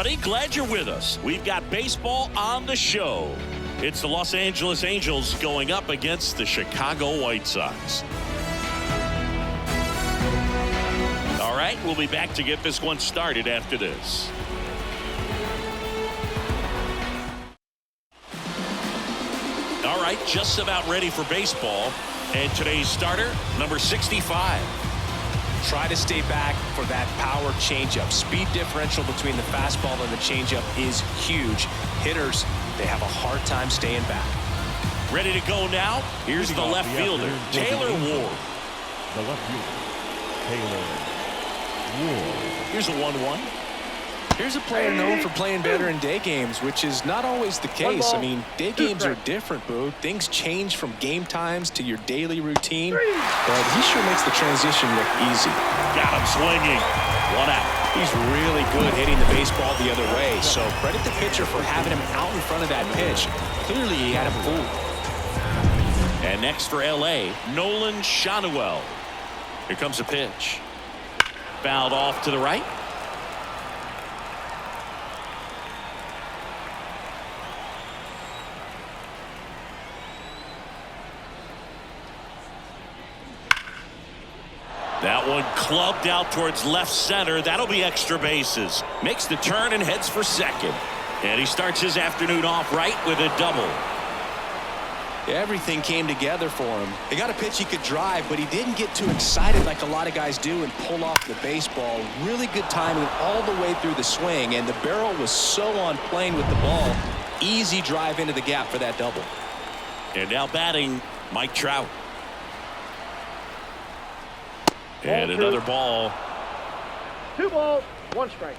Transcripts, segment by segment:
everybody. Glad you're with us. We've got baseball on the show. It's the Los Angeles Angels going up against the Chicago White Sox. All right, we'll be back to get this one started after this. All right, just about ready for baseball. And today's starter, number 65. Try to stay back for that power changeup. Speed differential between the fastball and the changeup is huge. Hitters, they have a hard time staying back. Ready to go now. Here's the left fielder, Taylor Ward. The left fielder, Taylor Ward. Here's a 1-1. Here's a player known for playing better in day games, which is not always the case. I mean, day games are different, Boo. Things change from game times to your daily routine, but he sure makes the transition look easy. Got him swinging. 1 out. He's really good hitting the baseball the other way, so credit the pitcher for having him out in front of that pitch. Clearly, he had him fooled. And next for L.A., Nolan Shanuel. Here comes a pitch. Fouled off to the right. That one clubbed out towards left center. That'll be extra bases. Makes the turn and heads for second. And he starts his afternoon off right with a double. Everything came together for him. They got a pitch he could drive, but he didn't get too excited like a lot of guys do and pull off the baseball. Really good timing all the way through the swing, and the barrel was so on plane with the ball. Easy drive into the gap for that double. And now batting, Mike Trout. And another ball. 2 balls, 1 strike.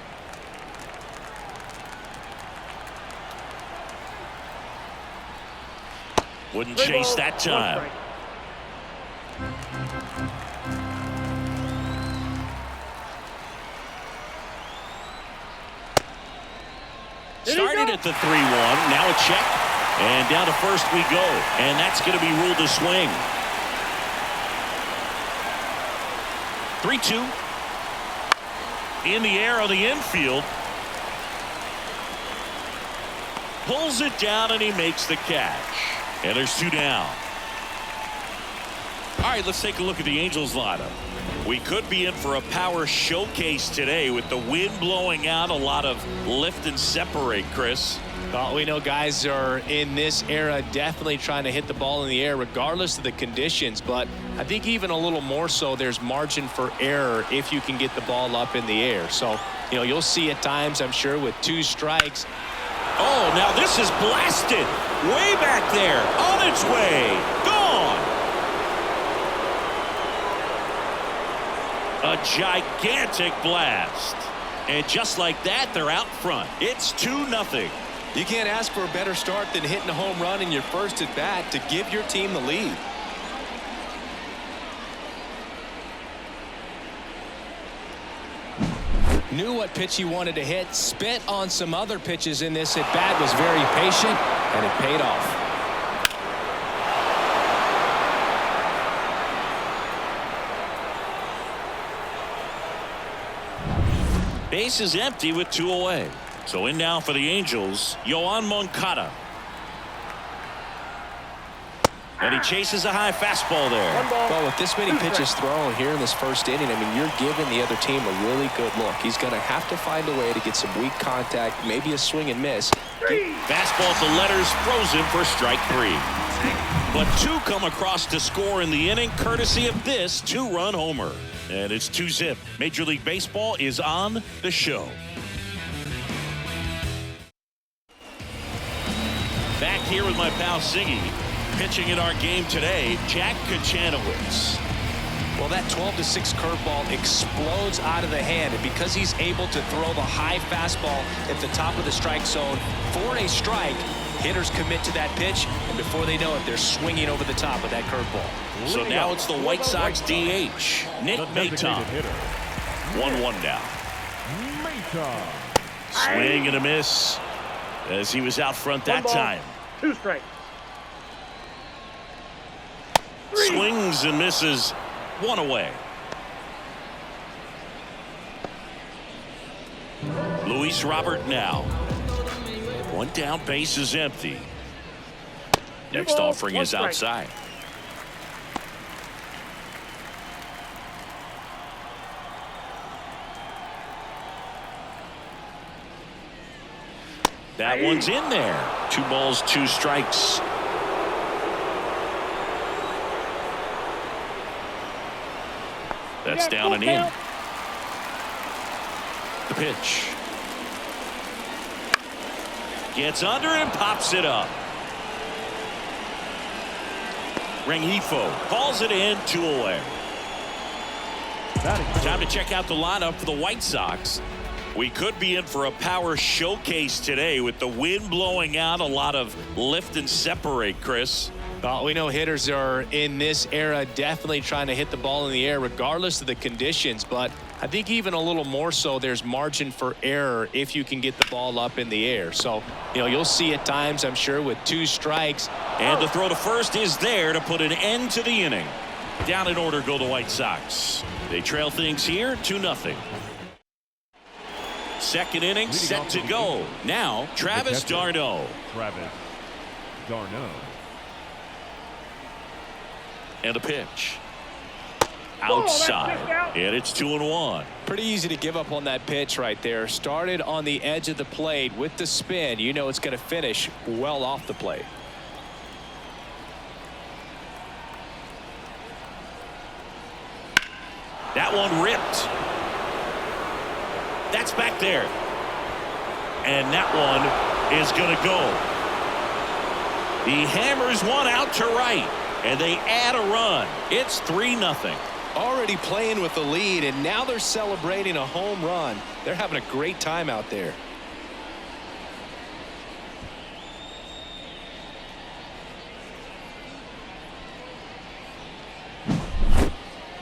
Wouldn't chase that time. Started at the 3-1. Now a check. And down to first we go. And that's going to be ruled a swing. 3-2. In the air on the infield. Pulls it down and he makes the catch. And there's 2 down. All right, let's take a look at the Angels lineup. We could be in for a power showcase today with the wind blowing out. A lot of lift and separate, Chris. Well, we know guys are in this era definitely trying to hit the ball in the air regardless of the conditions, but I think even a little more so there's margin for error if you can get the ball up in the air. So, you know, you'll see at times, I'm sure, with 2 strikes. Oh, now this is blasted. Way back there. On its way. Gone. A gigantic blast. And just like that, they're out front. It's 2-0. You can't ask for a better start than hitting a home run in your first at bat to give your team the lead. Knew what pitch he wanted to hit, spit on some other pitches in this at bat, was very patient, and it paid off. Base is empty with 2 away. So in now for the Angels, Yoan Moncada. And he chases a high fastball there. Well, with this many pitches thrown here in this first inning, I mean, you're giving the other team a really good look. He's going to have to find a way to get some weak contact, maybe a swing and miss. Fastball at the letters, frozen for strike 3. But 2 come across to score in the inning, courtesy of this 2-run homer. And it's 2-zip. Major League Baseball is on the show. Back here with my pal Siggy. Pitching in our game today, Jack Kachanowicz. Well, that 12-6 curveball explodes out of the hand, and because he's able to throw the high fastball at the top of the strike zone for a strike, hitters commit to that pitch, and before they know it, they're swinging over the top of that curveball. So now it's the White Sox DH, Nick Maton. 1-1 now. Swing and a miss as he was out front that time. 2 strikes. Swings and misses. 1 away. Luis Robert now. One down, base is empty. Next offering is outside. That one's in there. 2 balls, 2 strikes. That's down and in. The pitch. Gets under and pops it up. Rengifo calls it in, 2 away. Time to check out the lineup for the White Sox. We could be in for a power showcase today with the wind blowing out. A lot of lift and separate, Chris. Well, we know hitters are in this era definitely trying to hit the ball in the air regardless of the conditions, but I think even a little more so there's margin for error if you can get the ball up in the air. So, you'll see at times, I'm sure, with 2 strikes. And the throw to first is there to put an end to the inning. Down in order go the White Sox. They trail things here 2-0. Second inning set to go. Now Travis d'Arnaud. And a pitch. Outside. And it's 2-1. Pretty easy to give up on that pitch right there. Started on the edge of the plate with the spin. It's going to finish well off the plate. That one ripped. That's back there. And that one is going to go. He hammers one out to right. And they add a run. It's 3-0. Already playing with the lead, and now they're celebrating a home run. They're having a great time out there.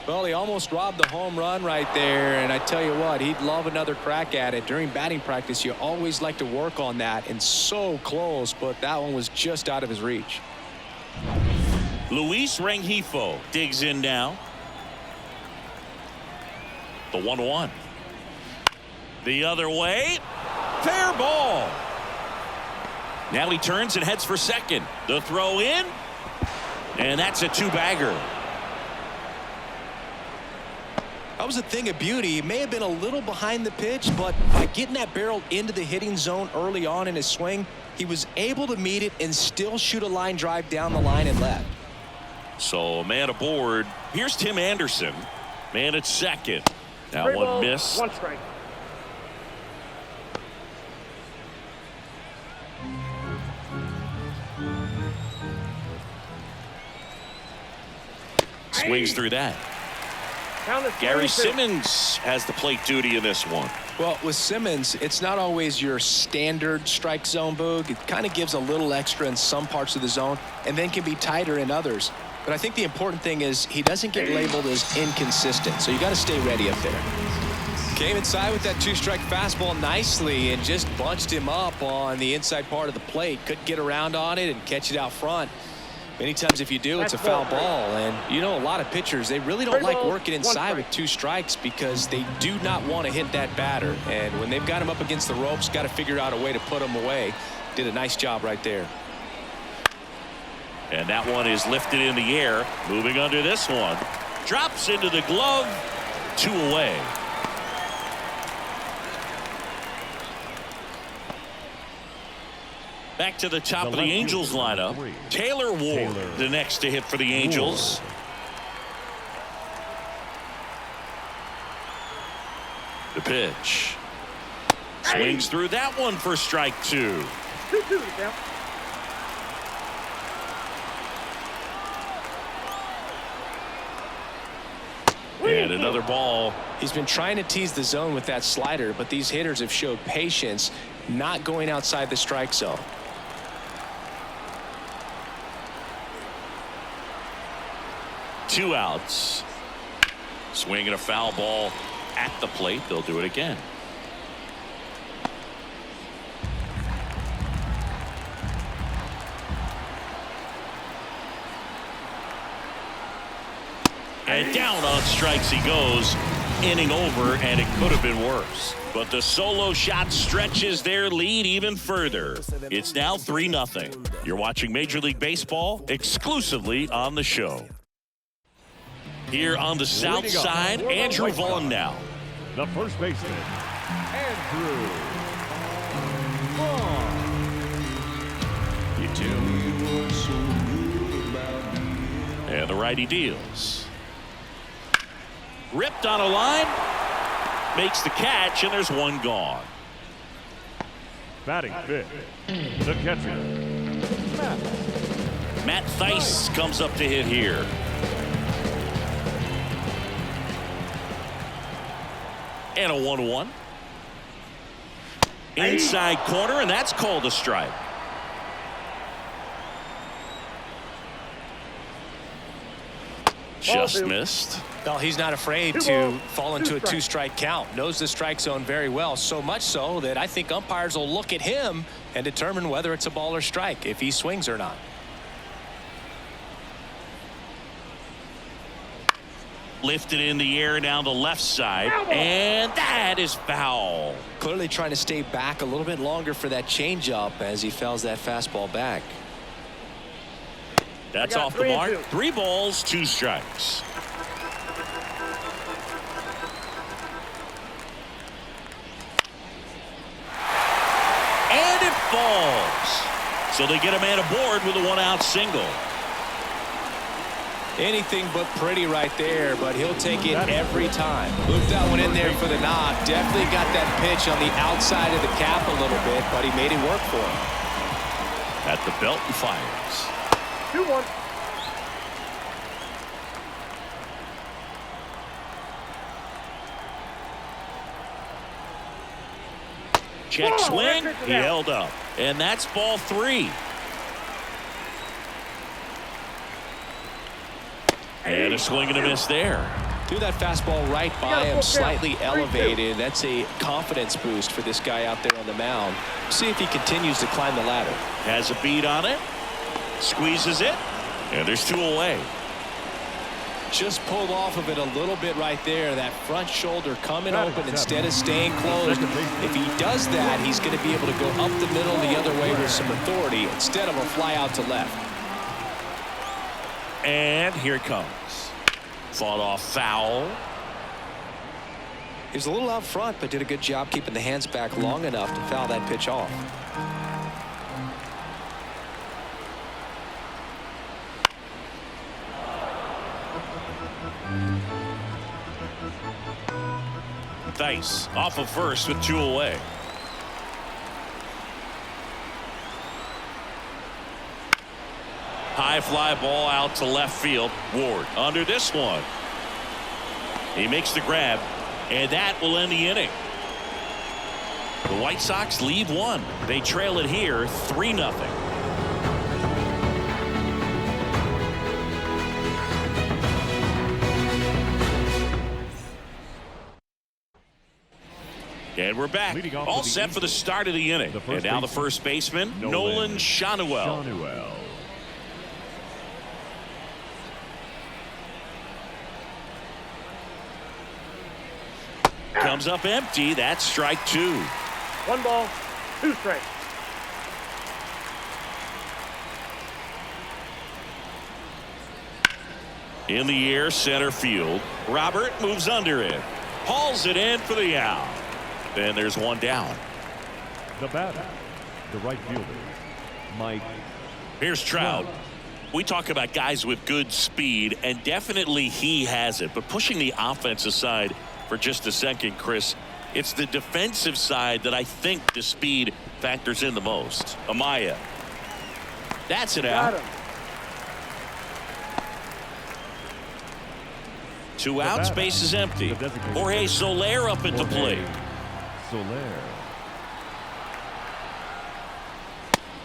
Well, he almost robbed the home run right there, and I tell you what, he'd love another crack at it. During batting practice, you always like to work on that, and so close, but that one was just out of his reach. Luis Rengifo digs in now. The 1-1. The other way. Fair ball. Now he turns and heads for second. The throw in. And that's a 2-bagger. That was a thing of beauty. He may have been a little behind the pitch, but by getting that barrel into the hitting zone early on in his swing, he was able to meet it and still shoot a line drive down the line and left. So man aboard. Here's Tim Anderson. Man at second. That one missed. 1 strike. Swings through that. Gary Simmons has the plate duty in this one. Well, with Simmons, it's not always your standard strike zone, Boog. It kind of gives a little extra in some parts of the zone and then can be tighter in others. But I think the important thing is he doesn't get labeled as inconsistent, so you got to stay ready up there. Came inside with that 2-strike fastball nicely and just bunched him up on the inside part of the plate. Couldn't get around on it and catch it out front. Many times if you do, it's a foul ball. And a lot of pitchers, they really don't like working inside with 2 strikes because they do not want to hit that batter. And when they've got him up against the ropes, got to figure out a way to put him away. Did a nice job right there. And that one is lifted in the air. Moving under this one. Drops into the glove. 2 away. Back to the top of the Angels lineup. Taylor Ward, the next to hit for the Angels. The pitch. Swings through that one for strike 2. 2-2 now. And another ball. He's been trying to tease the zone with that slider, but these hitters have showed patience, not going outside the strike zone. Two outs. Swinging a foul ball at the plate. They'll do it again. And down on strikes he goes. inning over, and it could have been worse. But the solo shot stretches their lead even further. It's now 3-0. You're watching Major League Baseball exclusively on the show. Here on the south side, Andrew Vaughn now. The first baseman, Andrew Vaughn. And the righty deals. Ripped on a line. Makes the catch, and there's one gone. Batting fifth, the catcher, Matt Thaiss comes up to hit here. And a 1-1. Inside corner, and that's called a strike. Just missed. Well, he's not afraid to fall into a two-strike count. Knows the strike zone very well, so much so that I think umpires will look at him and determine whether it's a ball or strike, if he swings or not. Lifted in the air down the left side, and that is foul. Clearly trying to stay back a little bit longer for that changeup as he fouls that fastball back. That's off the mark. 3 balls, 2 strikes. And it falls. So they get a man aboard with a 1-out single. Anything but pretty right there, but he'll take it every time. Looped that one in there for the knock. Definitely got that pitch on the outside of the cap a little bit, but he made it work for him. At the belt and fires. 2-1. Check swing. He held up. And that's ball 3. And a swing and a miss there. Threw that fastball right by him, slightly elevated. That's a confidence boost for this guy out there on the mound. See if he continues to climb the ladder. Has a beat on it. Squeezes it. And there's 2 away. Just pulled off of it a little bit right there. That front shoulder coming open instead of staying closed. If he does that, he's going to be able to go up the middle the other way with some authority instead of a fly out to left. And here it comes. Fought off foul. He was a little out front, but did a good job keeping the hands back long enough to foul that pitch off. Thaiss off of first with 2 away. High fly ball out to left field. Ward under this one. He makes the grab, and that will end the inning. The White Sox lead 1. They trail it here 3-0. And we're back. All set for the start of the inning. And now the first baseman, Nolan Schanuel. Comes up empty. That's strike 2. 1 ball, 2 strikes. In the air, center field. Robert moves under it. Hauls it in for the out. Then there's 1 down. The batter, the right fielder, Mike. Here's Trout. We talk about guys with good speed, and definitely he has it. But pushing the offense aside for just a second, Chris, it's the defensive side that I think the speed factors in the most. Amaya. That's it out. 2 outs, base is empty. Jorge Soler up at the plate. Soler.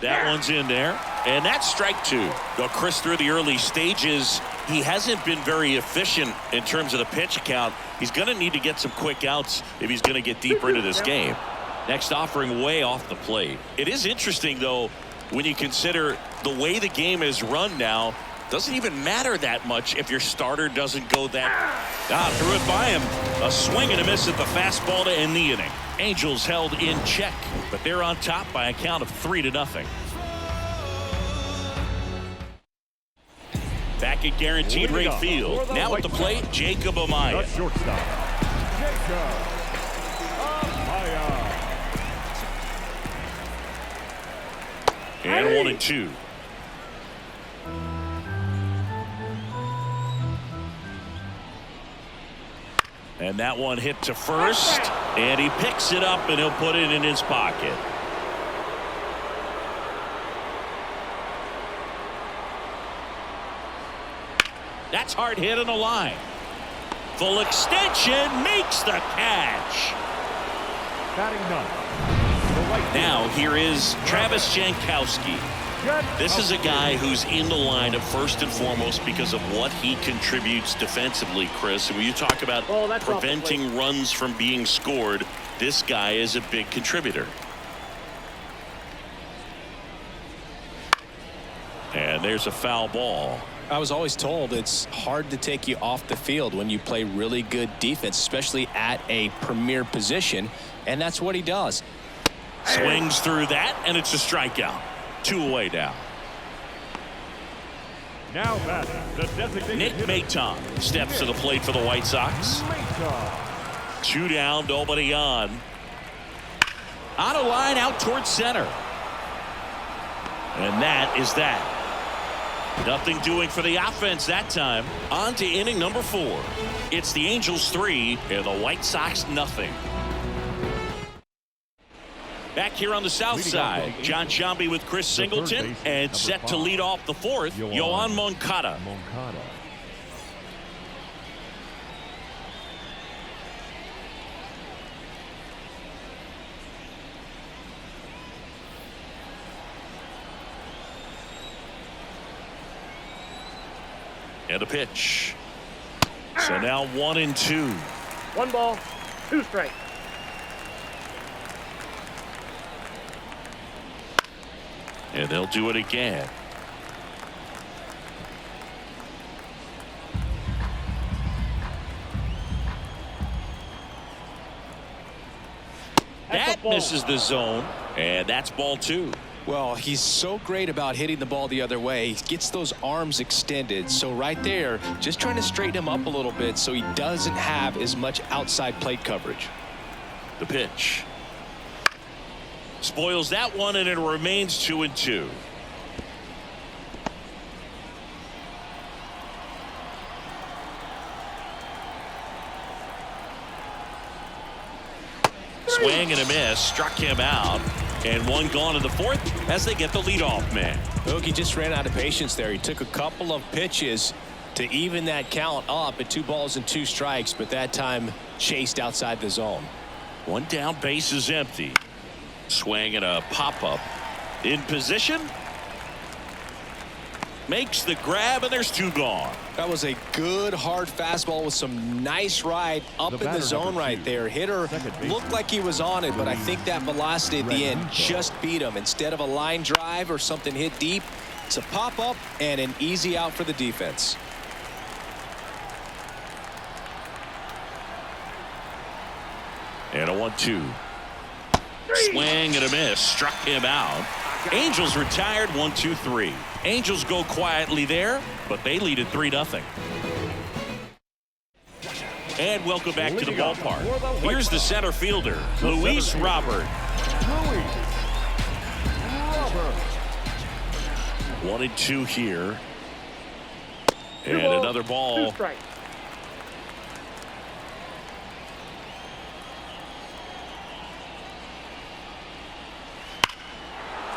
That one's in there, and that's strike 2. Now, Chris, through the early stages, he hasn't been very efficient in terms of the pitch count. He's going to need to get some quick outs if he's going to get deeper into this game. Next offering way off the plate. It is interesting, though, when you consider the way the game is run now. Doesn't even matter that much if your starter doesn't go that. Threw it by him. A swing and a miss at the fastball to end the inning. Angels held in check, but they're on top by a count of 3-0. Back at Guaranteed Rate Field. Now at the plate, Jacob Amaya. The shortstop, Jacob Amaya. And 1-2. And that one hit to first, and he picks it up and he'll put it in his pocket. That's hard hit on the line. Full extension, makes the catch. Batting ninth, the right Now here is Travis Jankowski. This is a guy who's in the lineup first and foremost because of what he contributes defensively, Chris. And when you talk about preventing runs from being scored, this guy is a big contributor. And there's a foul ball. I was always told it's hard to take you off the field when you play really good defense, especially at a premier position, and that's what he does. Swings through that, and it's a strikeout. 2 away now. Now batting, the designated Nick hitter, Maton steps to the plate for the White Sox. Maton. 2 down, nobody on. On a line out towards center. And that is that. Nothing doing for the offense that time. On to inning number 4. It's the Angels 3 and the White Sox nothing. Back here on the south side, John Sciambi with Chris Singleton, and set to lead off the 4th, Yoan Moncada. And a pitch. So now 1-2. 1 ball, 2 strikes. And they'll do it again. That misses the zone, and that's ball 2. Well, he's so great about hitting the ball the other way. He gets those arms extended. So right there, just trying to straighten him up a little bit so he doesn't have as much outside plate coverage. The pitch. Spoils that one, and it remains 2-2. Swing and a miss, struck him out, and one gone in the 4th as they get the leadoff man. Look, he just ran out of patience there. He took a couple of pitches to even that count up at 2 balls and 2 strikes, but that time chased outside the zone. 1 down, base is empty. Swing and a pop-up. In position. Makes the grab, and there's 2 gone. That was a good hard fastball with some nice ride up in the zone right there. Hitter looked like he was on it, but I think that velocity at the end just beat him. Instead of a line drive or something hit deep, it's a pop-up and an easy out for the defense. And a 1-2. Swing and a miss, struck him out. Angels retired 1-2-3. Angels go quietly there, but they lead at 3-0. And welcome back to the ballpark. Here's the center fielder, Luis Robert. 1-2 here. And another ball. 2 strikes.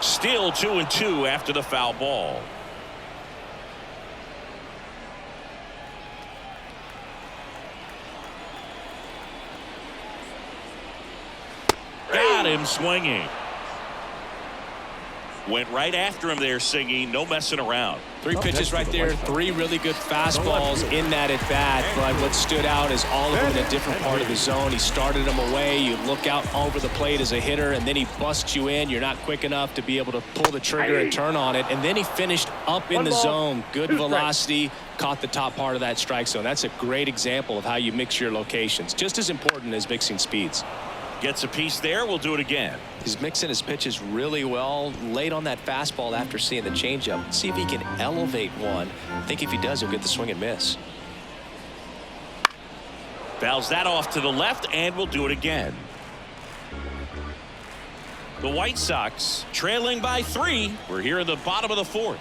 Still 2-2 after the foul ball. Got him swinging. Went right after him there, singing, no messing around. 3 pitches right there, 3 really good fastballs in that at bat. But what stood out is all of them in a different part of the zone. He started them away. You look out over the plate as a hitter, and then he busts you in. You're not quick enough to be able to pull the trigger and turn on it. And then he finished up in the zone. Good velocity, caught the top part of that strike zone. That's a great example of how you mix your locations. Just as important as mixing speeds. Gets a piece there. We'll do it again. He's mixing his pitches really well. Late on that fastball after seeing the changeup. See if he can elevate one. I think if he does, he'll get the swing and miss. Fouls that off to the left, and we'll do it again. The White Sox trailing by 3. We're here in the bottom of the 4th.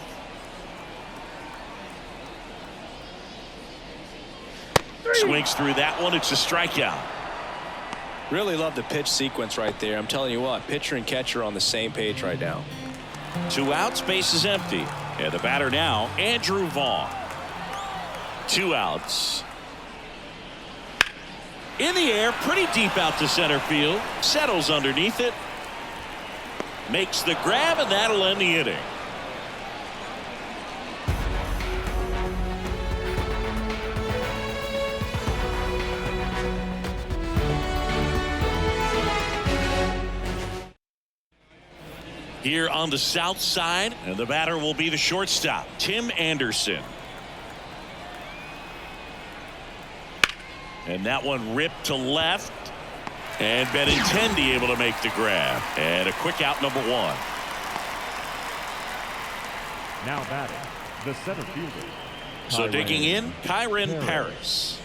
Swings through that one. It's a strikeout. Really love the pitch sequence right there. I'm telling you what, pitcher and catcher on the same page right now. 2 outs, base is empty. And the batter now, Andrew Vaughn. 2 outs. In the air, pretty deep out to center field. Settles underneath it. Makes the grab, and that'll end the inning. Here on the south side, and the batter will be the shortstop, Tim Anderson. And that one ripped to left, and Benintendi able to make the grab, and a quick out, number 1. Now batting, the center fielder. So digging in, Kyron Paris.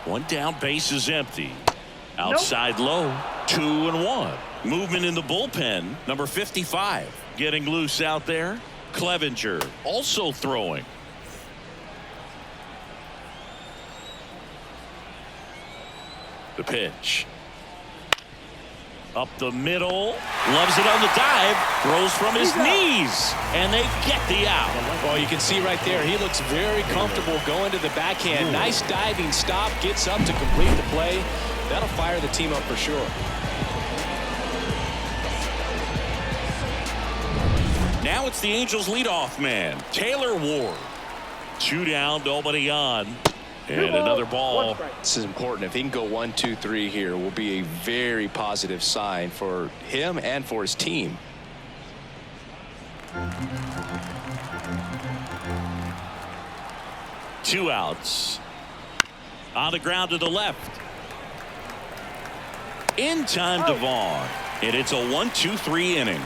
One down, base is empty. Outside low, 2-1. Movement in the bullpen, number 55. Getting loose out there. Clevenger also throwing. The pitch. Up the middle. Loves it on the dive. Throws from his knees. And they get the out. Well, you can see right there, he looks very comfortable going to the backhand. Nice diving stop. Gets up to complete the play. That'll fire the team up for sure. Now it's the Angels leadoff man, Taylor Ward. 2 down, nobody on. And another ball. This is important. If he can go 1, 2, 3 here, will be a very positive sign for him and for his team. Two outs. On the ground to the left. In time to Vaughn. And it's a 1-2-3 inning.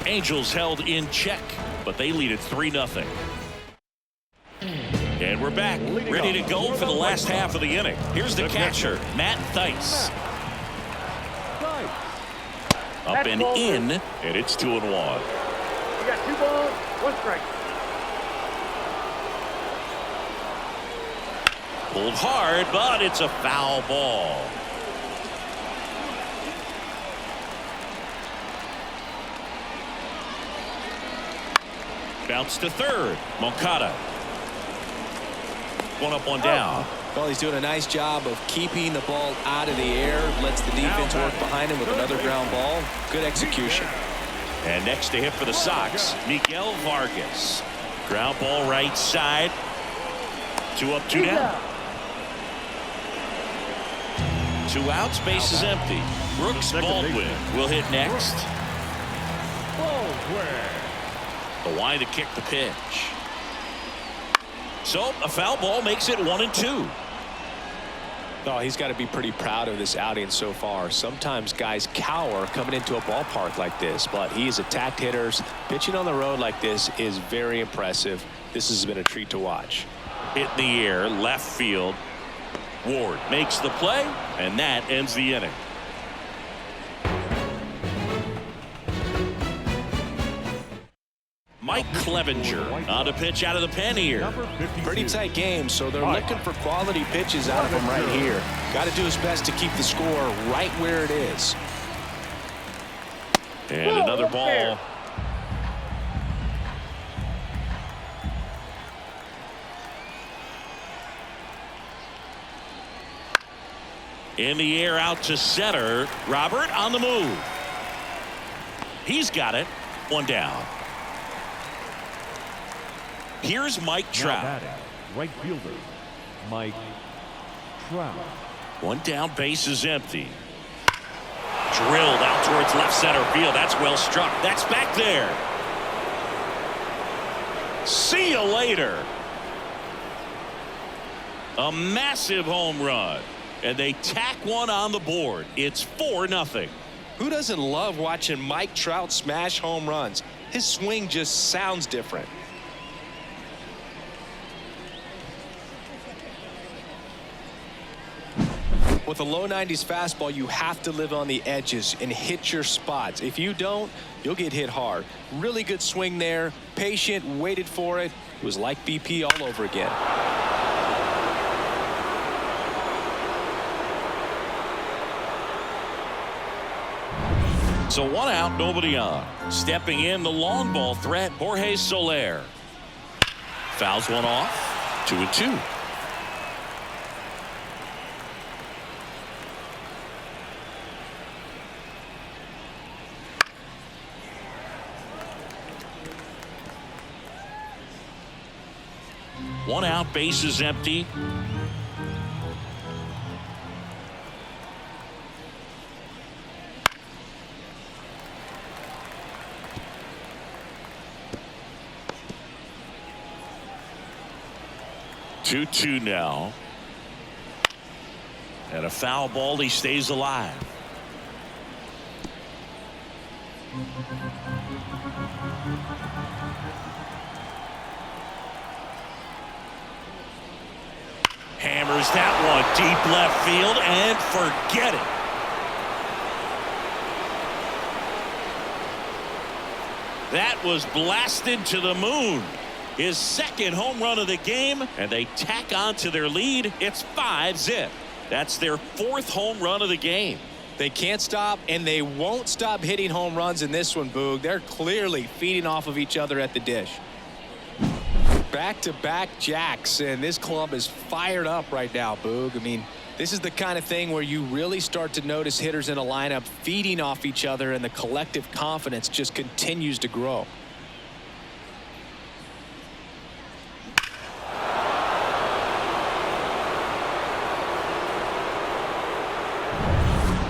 Angels held in check, but they lead it 3-0. And we're back, ready to go for the last half of the inning. Here's the catcher, Matt Thaiss. Up and in, and it's 2-1. You got 2 balls, 1 strike. Pulled hard, but it's a foul ball. Bounce to third, Moncada. 1 up, 1 down. Well, he's doing a nice job of keeping the ball out of the air. Lets the defense work behind him with another ground ball. Good execution. And next to hit for the Sox, Miguel Vargas. Ground ball right side. 2 up, 2 down. 2 outs, base is empty. Brooks Baldwin will hit next. The wind to kick the pitch. So a foul ball makes it 1-2. Oh, he's got to be pretty proud of this outing so far. Sometimes guys cower coming into a ballpark like this, but he's attacked hitters. Pitching on the road like this is very impressive. This has been a treat to watch. Hit in the air, left field. Ward makes the play, and that ends the inning. Mike Clevenger on a pitch out of the pen here. Pretty tight game, so they're looking for quality pitches out of him right here. Got to do his best to keep the score right where it is. And another ball. In the air out to center. Robert on the move. He's got it. One down. Here's Mike Now Trout. batting, right fielder, Mike Trout. One down, base is empty. Drilled out towards left center field. That's well struck. That's back there. See you later. A massive home run. And they tack one on the board. It's 4-0. Who doesn't love watching Mike Trout smash home runs? His swing just sounds different. With a low 90s fastball, you have to live on the edges and hit your spots. If you don't, you'll get hit hard. Really good swing there. Patient, waited for it. It was like BP all over again. So 1 out, nobody on. Stepping in, the long ball threat, Jorge Soler. Fouls one off. 2-2. One out, base is empty. Two now. And a foul ball. He stays alive. Hammers that one deep left field and forget it. That was blasted to the moon. His second home run of the game, and they tack on to their lead. It's 5-0. That's their 4th home run of the game. They can't stop, and they won't stop hitting home runs in this one, Boog. They're clearly feeding off of each other at the dish. Back-to-back jacks, and this club is fired up right now, Boog. I mean, this is the kind of thing where you really start to notice hitters in a lineup feeding off each other, and the collective confidence just continues to grow.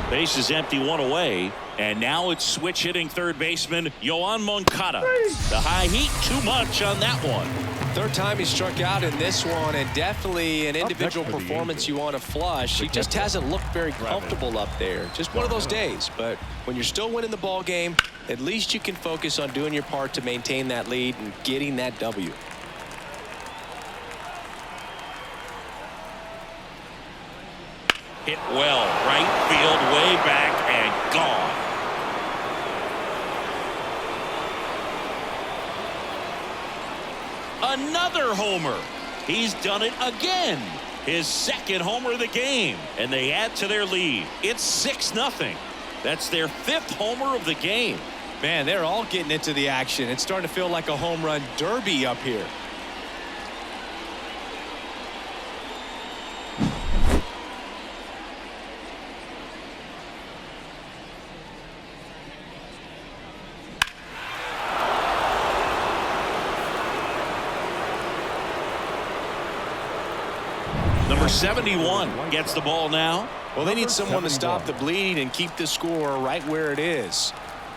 Base is empty, one away, and now it's switch hitting third baseman Yoan Moncada. The high heat, too much on that one. Third time he struck out in this one, and definitely an individual performance you want to flush. He just hasn't looked very comfortable up there. Just one of those days. But when you're still winning the ball game, at least you can focus on doing your part to maintain that lead and getting that W. Hit well, right field, way back, and gone. Another homer. He's done it again. His second homer of the game, and they add to their lead. It's 6-0. That's their 5th homer of the game. Man, they're all getting into the action. It's starting to feel like a home run derby up here. Number 71 gets the ball now. Well, they need someone to stop the bleeding and keep the score right where it is.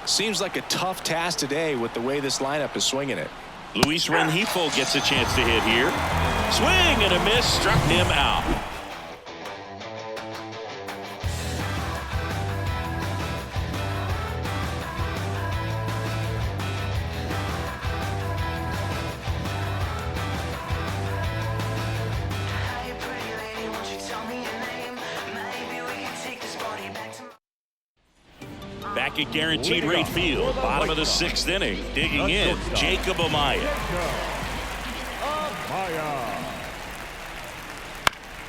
Seems like a tough task today with the way this lineup is swinging it. Luis Rengifo gets a chance to hit here. Swing and a miss, struck him out. Back at guaranteed rate field, bottom of the 6th inning, digging in, Jacob Amaya.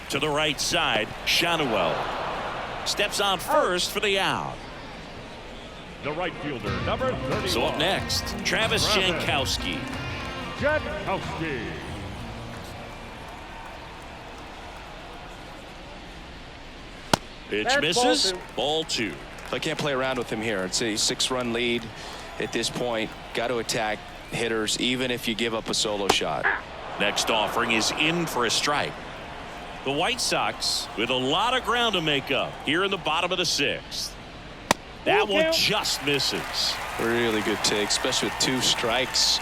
To the right side, Shanuel steps on first for the out. The right fielder, number 31. So up next, Travis Jankowski. Jankowski. Pitch That's misses. ball 2. Ball 2. I can't play around with him here. It's a 6-run lead at this point. Got to attack hitters even if you give up a solo shot. Next offering is in for a strike. The White Sox with a lot of ground to make up here in the bottom of the 6th. That one just misses. Really good take, especially with 2 strikes.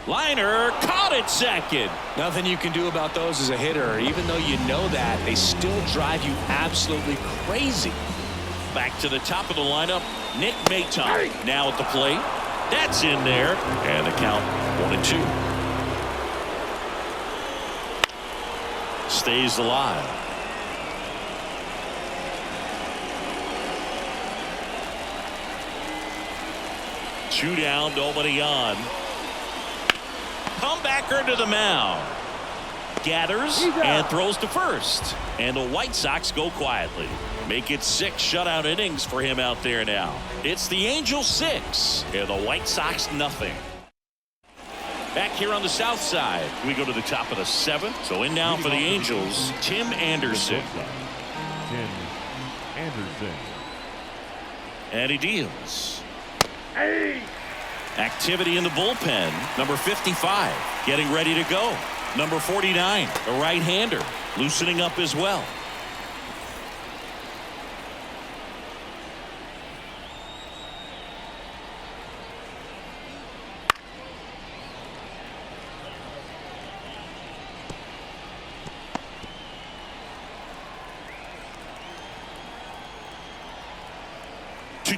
Liner caught at second. Nothing you can do about those as a hitter. Even though you know that, they still drive you absolutely crazy. Back to the top of the lineup, Nick Maton now at the plate. That's in there, and the count 1-2. Stays alive. Two down, nobody on. Comebacker to the mound. Gathers and throws to first. And the White Sox go quietly. Make it 6 shutout innings for him out there now. It's the Angels 6 and the White Sox nothing. Back here on the south side, we go to the top of the 7th. So in now for the Angels, Tim Anderson. Tim Anderson. And he deals. Hey! Activity in the bullpen. Number 55 getting ready to go. Number 49, a right-hander, loosening up as well.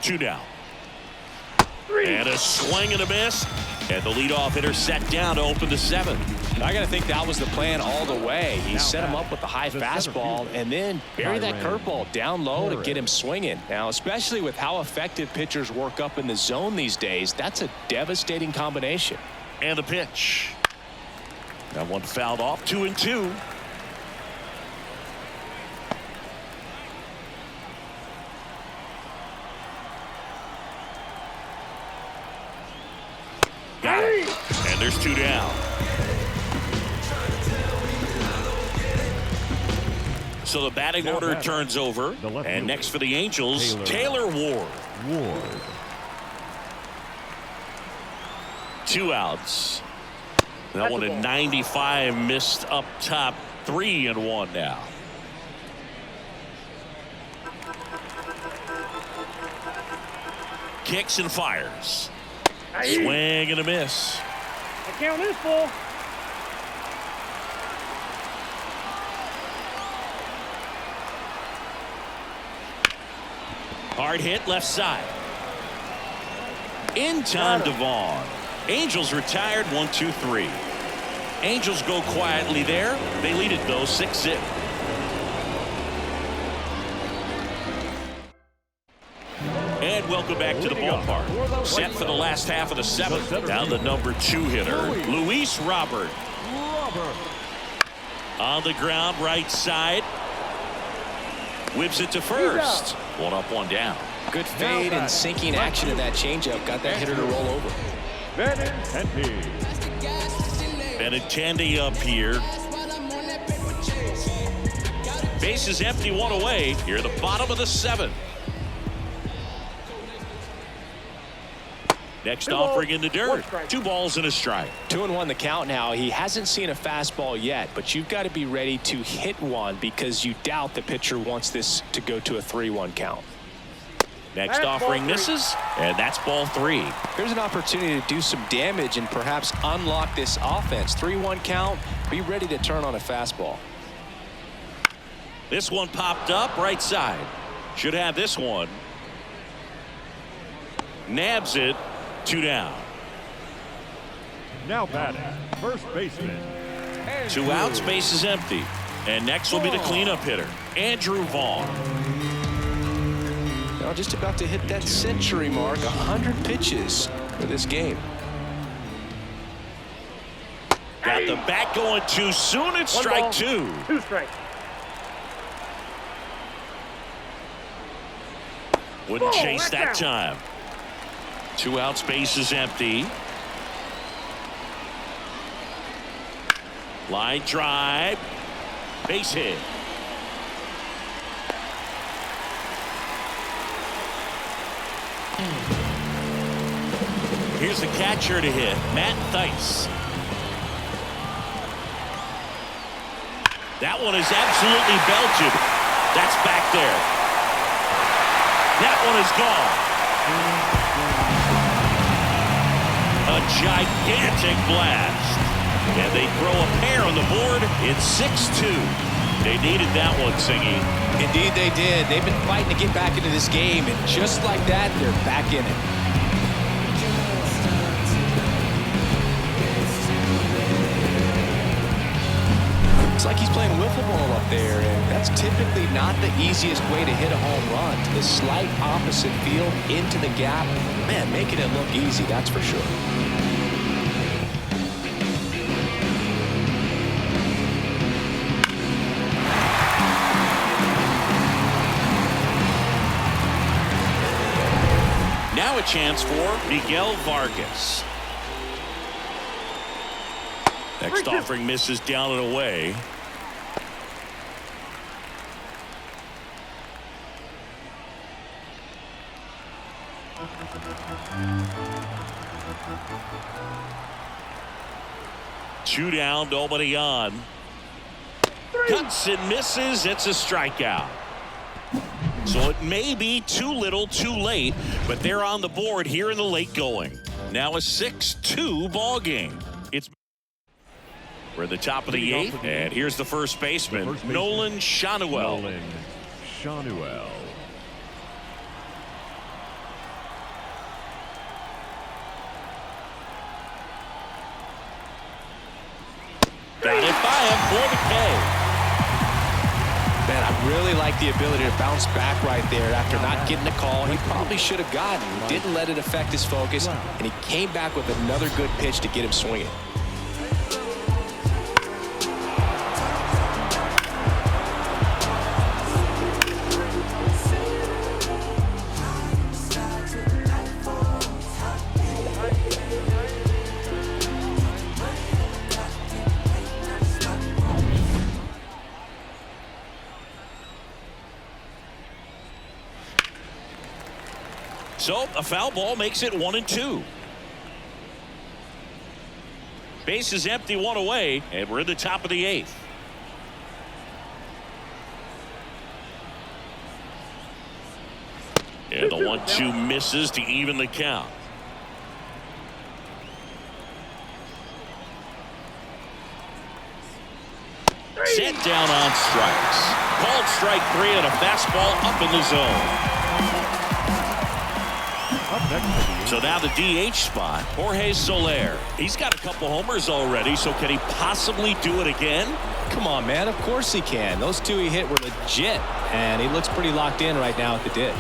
Two now. And a swing and a miss. And the leadoff hitter set down to open the 7th. I got to think that was the plan all the way. He set him up with the high fastball and then bury that curveball down low to get him swinging. Now, especially with how effective pitchers work up in the zone these days, that's a devastating combination. And the pitch. That one fouled off. 2-2. Got it. And there's 2 down. So the batting order turns over. And next for the Angels, Taylor Ward. 2 outs. That one at 95 missed up top. 3-1 now. Kicks and fires. Swing and a miss. The count is full. Hard hit left side. In time to Vaughn. Angels retired 1-2-3. Angels go quietly there. They lead it though 6-0. And welcome back to the ballpark. Set for the last half of the 7th. Down the number 2 hitter, Luis Robert. On the ground, right side. Whips it to first. 1 up, 1 down. Good fade and sinking action in that changeup. Got that hitter to roll over. Benintendi up here. Bases empty, 1 away. Here at the bottom of the 7th. Next offering in the dirt. 2 balls and a strike. 2-1 the count now. He hasn't seen a fastball yet, but you've got to be ready to hit one because you doubt the pitcher wants this to go to a 3-1 count. Next offering misses, and that's ball 3. There's an opportunity to do some damage and perhaps unlock this offense. 3-1 count. Be ready to turn on a fastball. This one popped up right side. Should have this one. Nabs it. 2 down. Now batting, first baseman. 2 outs, base is empty. And next will be the cleanup hitter, Andrew Vaughn. Now just about to hit that century mark, 100 pitches for this game. Got the bat going too soon. It's strike 2. 2 strikes. Wouldn't chase that time. 2 outs, base is empty. Line drive. Base hit. Here's the catcher to hit, Matt Theis. That one is absolutely belted. That's back there. That one is gone. A gigantic blast. And they throw a pair on the board. It's 6-2. They needed that one, Singy. Indeed they did. They've been fighting to get back into this game, and just like that, they're back in it. It's like he's playing wiffle ball up there, and that's typically not the easiest way to hit a home run. To the slight opposite field, into the gap. Man, making it look easy, that's for sure. Now a chance for Miguel Vargas. Next offering misses down and away. Two down, nobody on. Cuts and misses. It's a strikeout. So it may be too little too late, but they're on the board here in the late going. Now a 6-2 ball game. We're at the top of the eighth, and here's the first baseman, Nolan Schanuel. Nolan Schanuel. Batted by him for the K. Man, I really like the ability to bounce back right there after not getting a call he probably should have gotten. Didn't let it affect his focus, and he came back with another good pitch to get him swinging. So a foul ball makes it 1-2. Base is empty, one away, and we're in the top of the eighth. And the 1-2 misses to even the count. Set down on strikes. Called strike three and a fastball up in the zone. So now the DH spot, Jorge Soler. He's got a couple homers already, so can he possibly do it again? Come on, man. Of course he can. Those two he hit were legit, and he looks pretty locked in right now at the dish.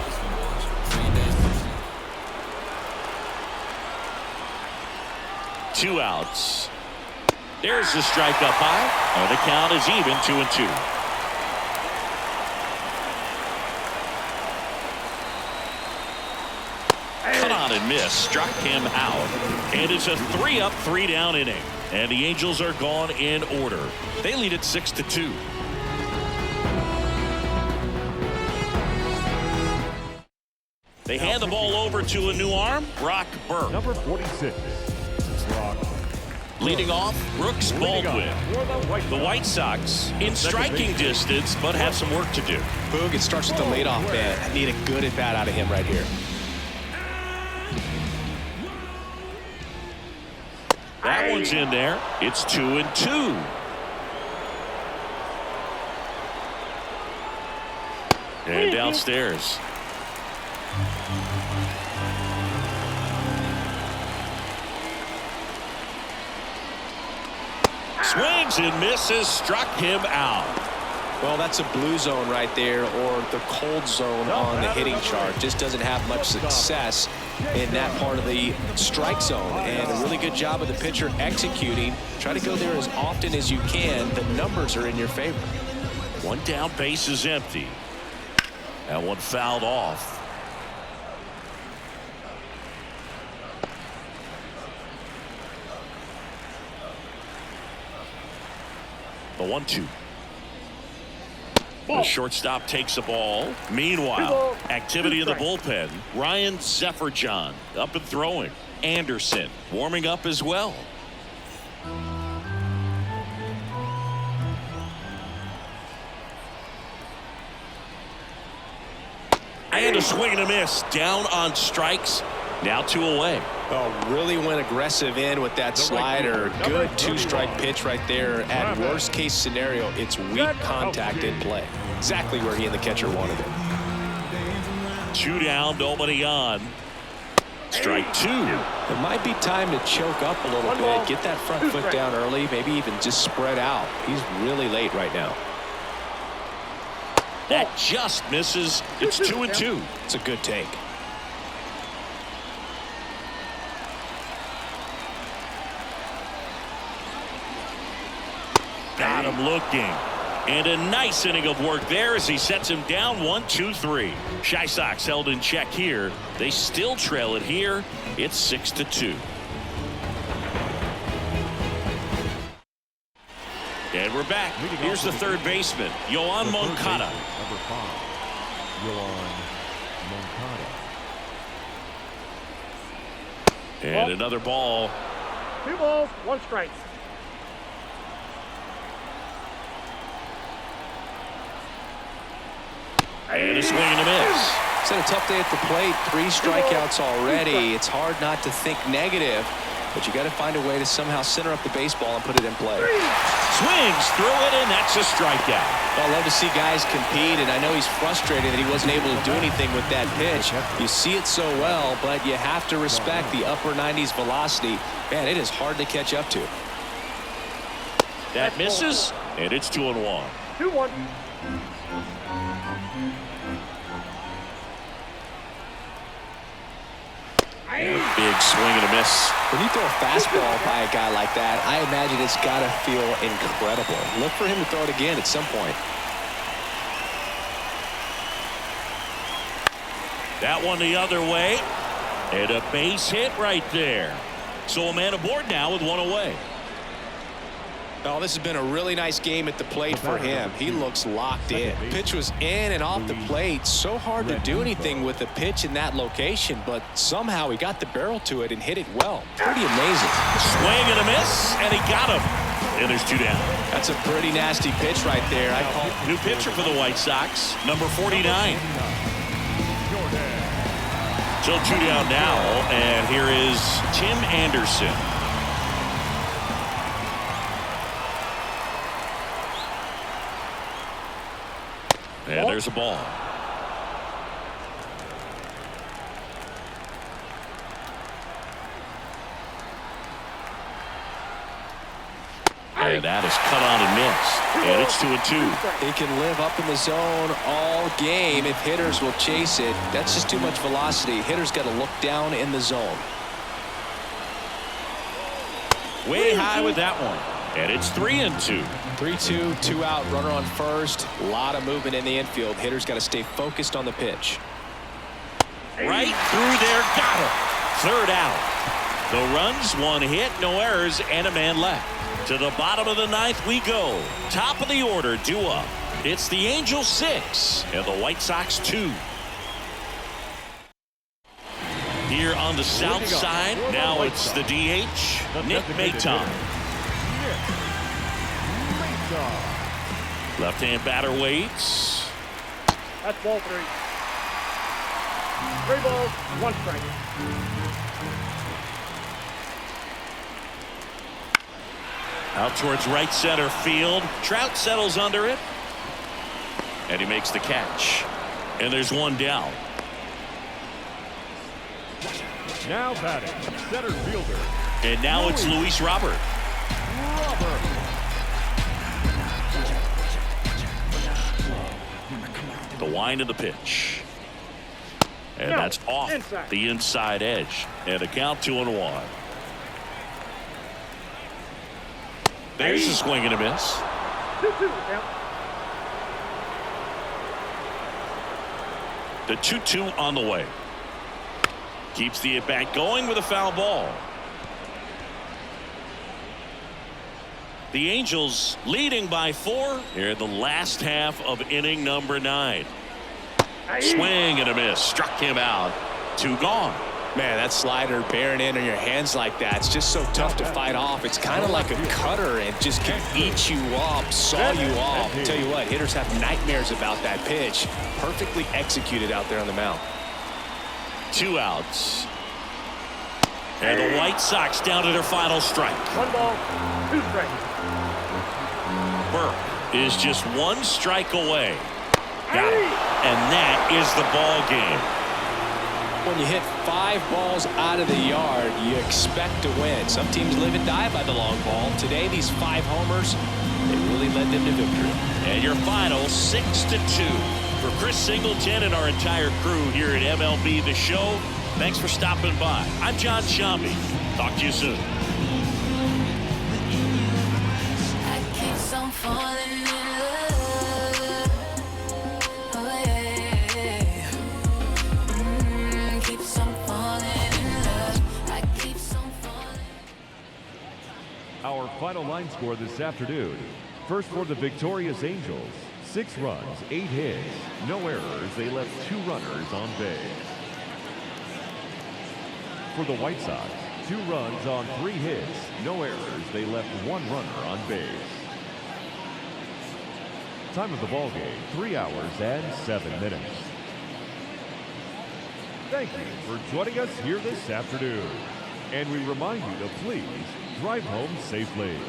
Two outs. There's the strike up high, and the count is even, 2-2. And miss, struck him out, and it's a 3-up 3-down inning, and the Angels are gone in order. They lead at 6-2. They hand the ball over to a new arm, Brock Burke. Number 46, Brock. Leading off, Brooks Baldwin. The White Sox in striking distance, but have some work to do. Boog, it starts with the leadoff man. I need a good at bat out of him right here. That one's in there. It's 2-2. And downstairs. Swings and misses, struck him out. Well, that's a blue zone right there, or the cold zone on the hitting chart. Just doesn't have much success in that part of the strike zone. And a really good job of the pitcher executing. Try to go there as often as you can. The numbers are in your favor. One down, base is empty. That one fouled off. The 1-2. The shortstop takes the ball. Meanwhile, activity in the bullpen. Ryan Zefferjohn up and throwing. Anderson warming up as well. And a swing and a miss. Down on strikes. Now 2 away. Oh, really went aggressive in with that slider. Good 2-strike pitch right there. At worst case scenario, it's weak contact in play. Exactly where he and the catcher wanted it. 2 down, nobody on. Strike 2. It might be time to choke up a little bit. Get that front foot down early. Maybe even just spread out. He's really late right now. That just misses. It's 2-2. It's a good take. Got him looking. And a nice inning of work there as he sets him down 1-2-3. Chi Sox held in check here. They still trail it here. It's 6-2. And we're back. Here's the third baseman, Yoan Moncada. Number 5, Yoan Moncada. And another ball. 2 balls, 1 strike. And a swing and a miss. It's had a tough day at the plate. 3 strikeouts already. It's hard not to think negative, but you got to find a way to somehow center up the baseball and put it in play. Swings through it, and that's a strikeout. Well, I love to see guys compete, and I know he's frustrated that he wasn't able to do anything with that pitch. You see it so well, but you have to respect the upper 90s velocity. Man, it is hard to catch up to. That misses, and it's 2-1. 2-1. Big swing and a miss. When you throw a fastball by a guy like that, I imagine it's got to feel incredible. Look for him to throw it again at some point. That one the other way. And a base hit right there. So a man aboard now with 1 away. Oh, this has been a really nice game at the plate for him. He looks locked in. Pitch was in and off the plate. So hard to do anything with a pitch in that location, but somehow he got the barrel to it and hit it well. Pretty amazing. Swing and a miss, and he got him. And there's 2 down. That's a pretty nasty pitch right there. I call new pitcher for the White Sox, number 49. Still 2 down now, and here is Tim Anderson. And there's a ball. And that is cut on and missed. And it's 2-2. He can live up in the zone all game if hitters will chase it. That's just too much velocity. Hitters got to look down in the zone. Way high with that one. And it's 3-2. 3-2, 2 out, runner on first. A lot of movement in the infield. Hitters got to stay focused on the pitch. Right through there, got him. 3rd out. The runs, 1 hit, no errors, and a man left. To the bottom of the 9th we go. Top of the order, due up. It's the Angels 6 and the White Sox 2. Here on the south side, now it's the DH, Nick Maton. Left-hand batter waits. That's ball 3. 3 balls, 1 strike. Out towards right center field. Trout settles under it. And he makes the catch. And there's 1 down. Now batting, center fielder. And now it's Luis Robert. The wind of the pitch. And that's off the inside edge. And a count 2-1. There's a swing and a miss. 2-2 count. The 2-2 on the way. Keeps the at-bat going with a foul ball. The Angels leading by 4 here in the last half of inning number 9. Swing and a miss. Struck him out. 2 gone. Man, that slider bearing in on your hands like that, it's just so tough to fight off. It's kind of like a cutter and just can eat you up, saw you off. I'll tell you what, hitters have nightmares about that pitch. Perfectly executed out there on the mound. 2 outs. And the White Sox down to their final strike. 1 ball, 2 strikes. Burke is just 1 strike away. Got it. And that is the ball game. When you hit 5 balls out of the yard, you expect to win. Some teams live and die by the long ball. Today, these 5 homers, they really led them to victory. And your final 6-2. For Chris Singleton and our entire crew here at MLB The Show, thanks for stopping by. I'm John Shambi. Talk to you soon. I keep on falling in love. Oh yeah. Keeps on falling in love. I keep on falling. Our final line score this afternoon. First for the victorious Angels, 6 runs, 8 hits, no errors. They left 2 runners on base. For the White Sox, 2 runs on 3 hits, no errors. They left 1 runner on base. Time of the ball game, 3 hours and 7 minutes. Thank you for joining us here this afternoon. And we remind you to please drive home safely.